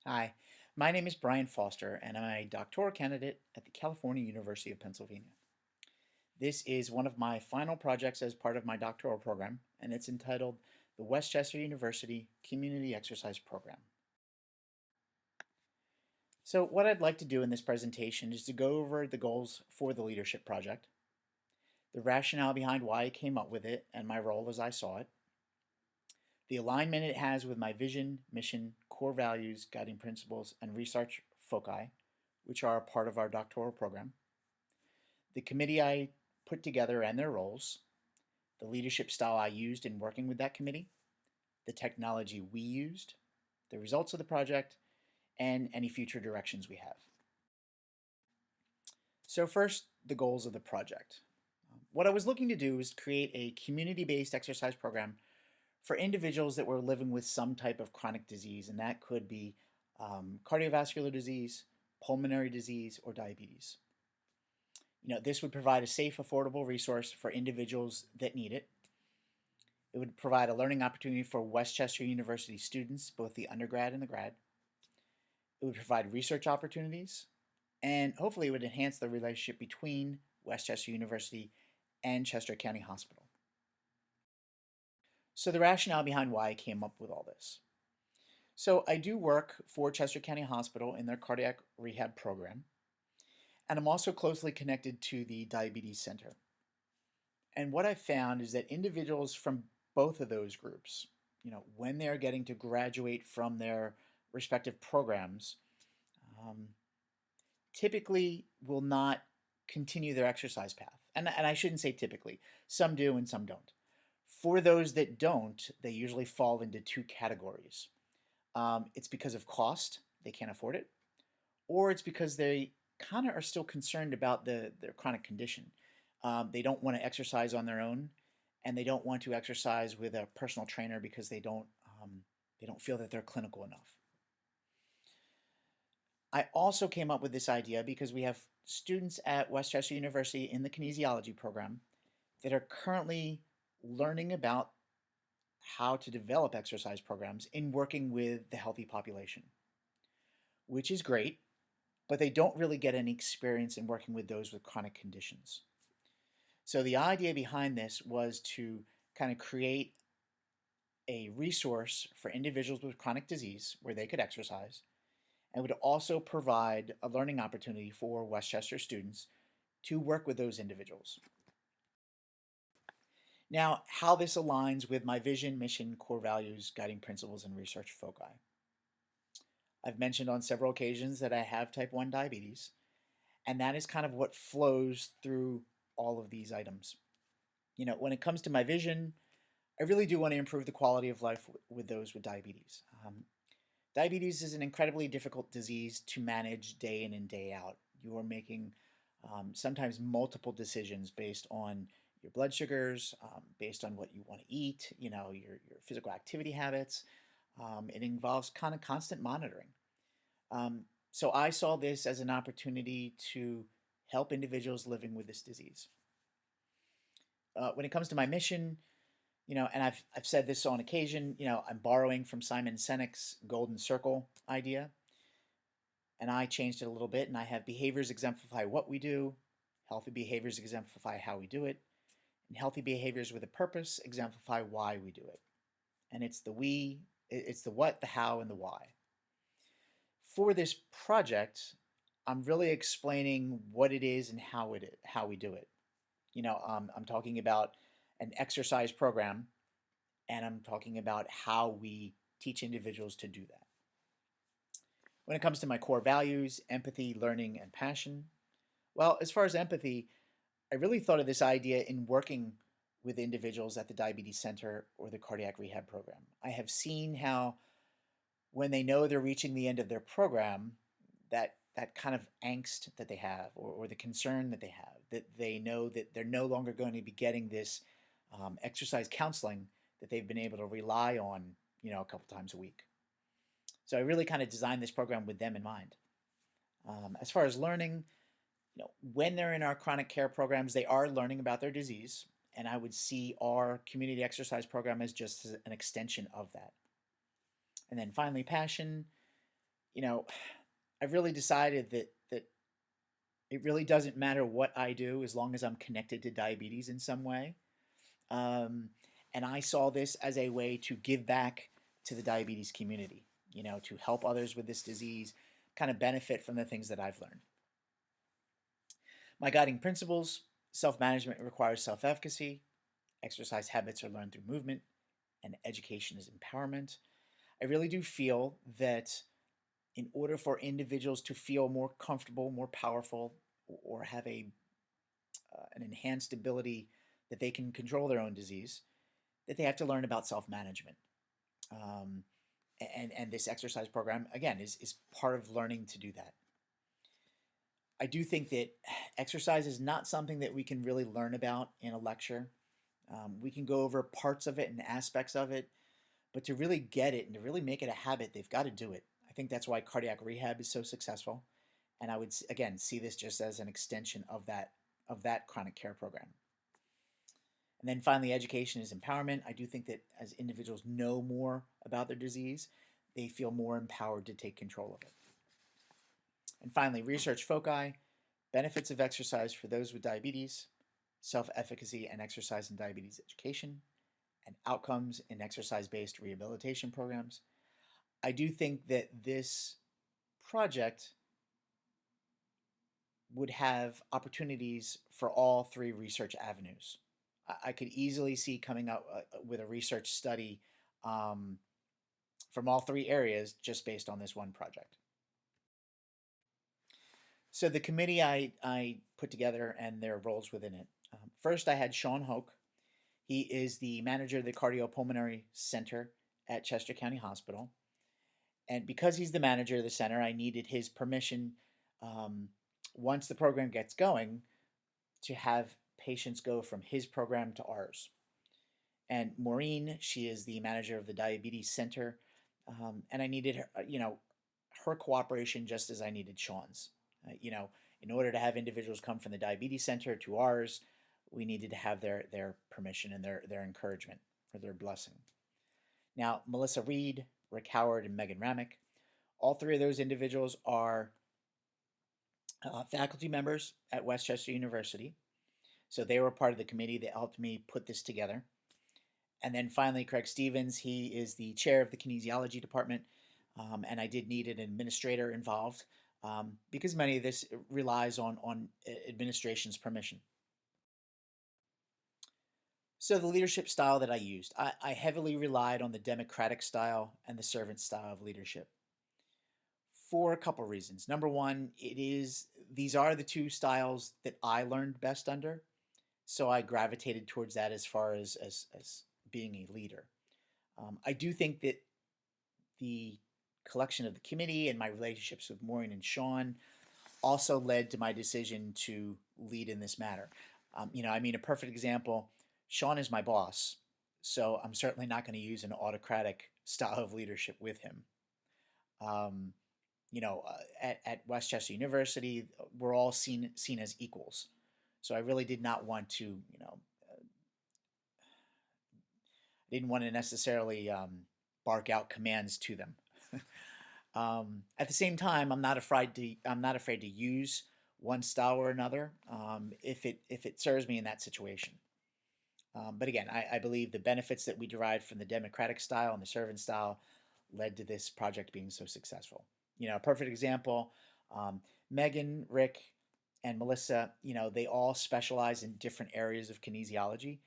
Hi, my name is BFoster, and I'm a doctoral candidate at the California University of Pennsylvania. This is one of my final projects as part of my doctoral program, and it's entitled the Westchester University Community Exercise Program. So what I'd like to do in this presentation is to go over the goals for the leadership project, the rationale behind why I came up with it and my role as I saw it, the alignment it has with my vision, mission, core values, guiding principles, and research foci, which are a part of our doctoral program, the committee I put together and their roles, the leadership style I used in working with that committee, the technology we used, the results of the project, and any future directions we have. So first, the goals of the project. What I was looking to do is create a community-based exercise program for individuals that were living with some type of chronic disease, and that could be cardiovascular disease, pulmonary disease, or diabetes. This would provide a safe, affordable resource for individuals that need it. It would provide a learning opportunity for Westchester University students, both the undergrad and the grad. It would provide research opportunities, and hopefully it would enhance the relationship between Westchester University and Chester County Hospital. So the rationale behind why I came up with all this. So I do work for Chester County Hospital in their cardiac rehab program, and I'm also closely connected to the Diabetes Center. And what I found is that individuals from both of those groups, when they're getting to graduate from their respective programs, um, typically will not continue their exercise path. And I shouldn't say typically, some do and some don't. For those that don't, they usually fall into two categories. It's because of cost, they can't afford it, or it's because they kind of are still concerned about their chronic condition. They don't want to exercise on their own, and they don't want to exercise with a personal trainer because they don't feel that they're clinical enough. I also came up with this idea because we have students at Westchester University in the kinesiology program that are currently learning about how to develop exercise programs in working with the healthy population, which is great, but they don't really get any experience in working with those with chronic conditions. So the idea behind this was to kind of create a resource for individuals with chronic disease where they could exercise, and would also provide a learning opportunity for Westchester students to work with those individuals. Now, how this aligns with my vision, mission, core values, guiding principles, and research foci. I've mentioned on several occasions that I have type 1 diabetes, and that is kind of what flows through all of these items. When it comes to my vision, I really do want to improve the quality of life with those with diabetes. Diabetes is an incredibly difficult disease to manage day in and day out. You are making sometimes multiple decisions based on your blood sugars, based on what you want to eat, your physical activity habits. It involves kind of constant monitoring. So I saw this as an opportunity to help individuals living with this disease. When it comes to my mission, and I've said this on occasion, I'm borrowing from Simon Sinek's Golden Circle idea, and I changed it a little bit, and I have behaviors exemplify what we do, healthy behaviors exemplify how we do it, and healthy behaviors with a purpose exemplify why we do it. And it's it's the what, the how, and the why. For this project, I'm really explaining what it is and how we do it. I'm talking about an exercise program, and I'm talking about how we teach individuals to do that. When it comes to my core values, empathy, learning, and passion, well, as far as empathy, I really thought of this idea in working with individuals at the Diabetes Center or the Cardiac Rehab Program. I have seen how when they know they're reaching the end of their program, that kind of angst that they have, or the concern that they have, that they know that they're no longer going to be getting this exercise counseling that they've been able to rely on, a couple times a week. So I really kind of designed this program with them in mind. As far as learning, when they're in our chronic care programs, they are learning about their disease, and I would see our community exercise program as just an extension of that. And then finally, passion. you know, I've really decided that it really doesn't matter what I do as long as I'm connected to diabetes in some way. Um, and I saw this as a way to give back to the diabetes community, to help others with this disease, kind of benefit from the things that I've learned. My guiding principles: self management requires self efficacy, exercise habits are learned through movement, and education is empowerment. I really do feel that in order for individuals to feel more comfortable, more powerful, or have an enhanced ability that they can control their own disease, that they have to learn about self management. Um, and this exercise program, again, is part of learning to do that. I do think that exercise is not something that we can really learn about in a lecture. We can go over parts of it and aspects of it, but to really get it and to really make it a habit, they've got to do it. I think that's why cardiac rehab is so successful, and I would again see this just as an extension of that chronic care program. And then finally, education is empowerment. I do think that as individuals know more about their disease, they feel more empowered to take control of it. And finally, research foci: benefits of exercise for those with diabetes, self efficacy and exercise in diabetes education, and outcomes in exercise based rehabilitation programs. I do think that this project would have opportunities for all three research avenues. I could easily see coming up with a research study um, from all three areas just based on this one project. So the committee I put together and their roles within it. First, I had Sean Hoke. He is the manager of the Cardiopulmonary Center at Chester County Hospital. And because he's the manager of the center, I needed his permission um, once the program gets going to have patients go from his program to ours. And Maureen, she is the manager of the Diabetes Center, and I needed her, her cooperation just as I needed Sean's. In order to have individuals come from the Diabetes Center to ours, we needed to have their permission and their encouragement or their blessing. Now, Melissa Reed, Rick Howard, and Megan Ramick, all three of those individuals are faculty members at Westchester University. So they were part of the committee that helped me put this together. And then finally, Craig Stevens, he is the chair of the kinesiology department. And I did need an administrator involved because many of this relies on administration's permission. So the leadership style that I used, I heavily relied on the democratic style and the servant style of leadership for a couple reasons. Number one, these are the two styles that I learned best under, so I gravitated towards that as far as being a leader. I do think that the collection of the committee and my relationships with Maureen and Sean also led to my decision to lead in this matter. A perfect example: Sean is my boss, so I'm certainly not going to use an autocratic style of leadership with him. Um, at Westchester University, we're all seen as equals. So I really did not want to, didn't want to necessarily bark out commands to them. At the same time, I'm not afraid to use one style or another if it serves me in that situation. But again, I believe the benefits that we derived from the democratic style and the servant style led to this project being so successful. A perfect example: Megan, Rick, and Melissa. They all specialize in different areas of kinesiology.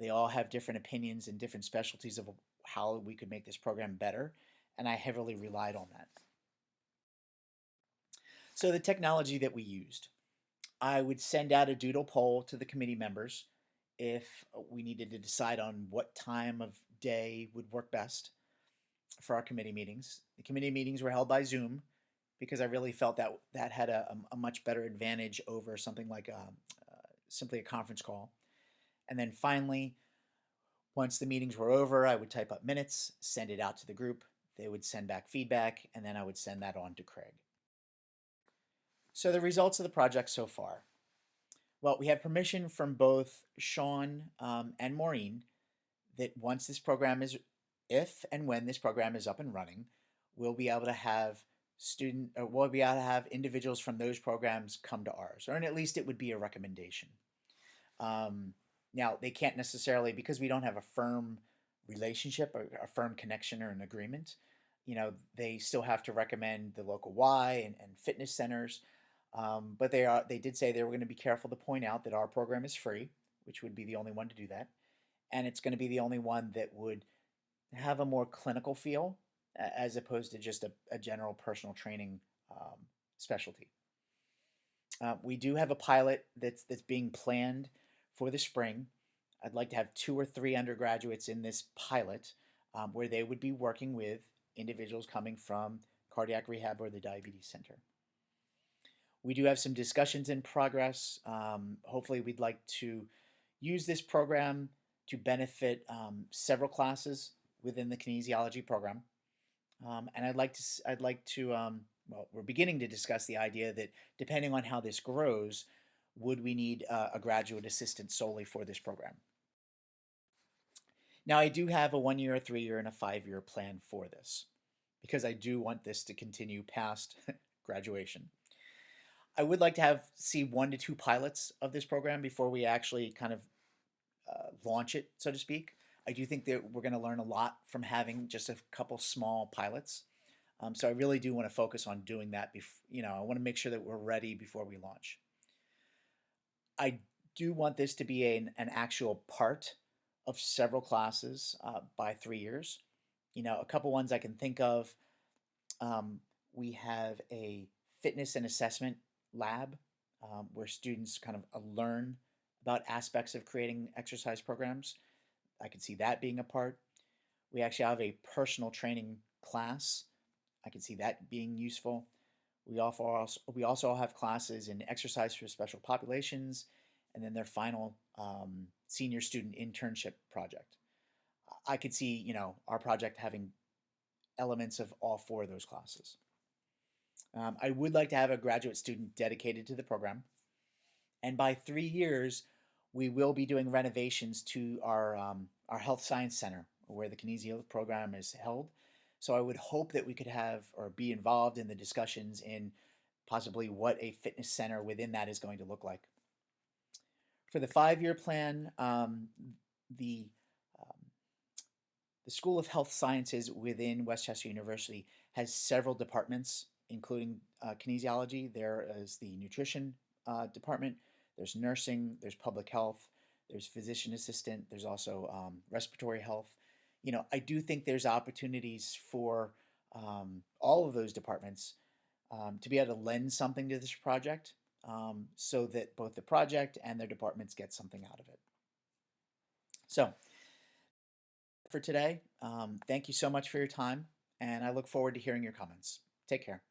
They all have different opinions and different specialties of how we could make this program better, and I heavily relied on that. So the technology that we used: I would send out a doodle poll to the committee members if we needed to decide on what time of day would work best for our committee meetings. The committee meetings were held by Zoom because I really felt that had a much better advantage over something like simply a conference call. And then finally, once the meetings were over, I would type up minutes, send it out to the group. They would send back feedback, and then I would send that on to Craig. So the results of the project so far. Well, we have permission from both Sean and Maureen that if and when this program is up and running, we'll be able to have we'll be able to have individuals from those programs come to ours, or at least it would be a recommendation. Now, they can't necessarily, because we don't have a firm relationship or a firm connection or an agreement, they still have to recommend the local Y and fitness centers. But they did say they were going to be careful to point out that our program is free, which would be the only one to do that. And it's going to be the only one that would have a more clinical feel as opposed to just a general personal training specialty. We do have a pilot that's being planned for the spring. I'd like to have 2 or 3 undergraduates in this pilot where they would be working with individuals coming from cardiac rehab or the diabetes center. We do have some discussions in progress. Hopefully, we'd like to use this program to benefit several classes within the kinesiology program. And I'd like to, well, we're beginning to discuss the idea that depending on how this grows, would we need a graduate assistant solely for this program? Now, I do have a 1-year, a 3-year, and a 5-year plan for this because I do want this to continue past graduation. I would like to see 1 to 2 pilots of this program before we actually kind of launch it, so to speak. I do think that we're going to learn a lot from having just a couple small pilots. So I really do want to focus on doing that. I want to make sure that we're ready before we launch. I do want this to be an actual part of several classes by 3 years. A couple ones I can think of. We have a fitness and assessment lab where students kind of learn about aspects of creating exercise programs. I could see that being a part. We actually have a personal training class. I can see that being useful. We also have classes in exercise for special populations, and then their final senior student internship project. I could see, our project having elements of all 4 of those classes. I would like to have a graduate student dedicated to the program. And by 3 years, we will be doing renovations to our health science center where the kinesiology program is held. So I would hope that we could have or be involved in the discussions in possibly what a fitness center within that is going to look like. For the 5-year plan, the School of Health Sciences within Westchester University has several departments, including kinesiology. There is the nutrition department, there's nursing, there's public health, there's physician assistant, there's also respiratory health. I do think there's opportunities for all of those departments to be able to lend something to this project so that both the project and their departments get something out of it. So for today, thank you so much for your time, and I look forward to hearing your comments. Take care.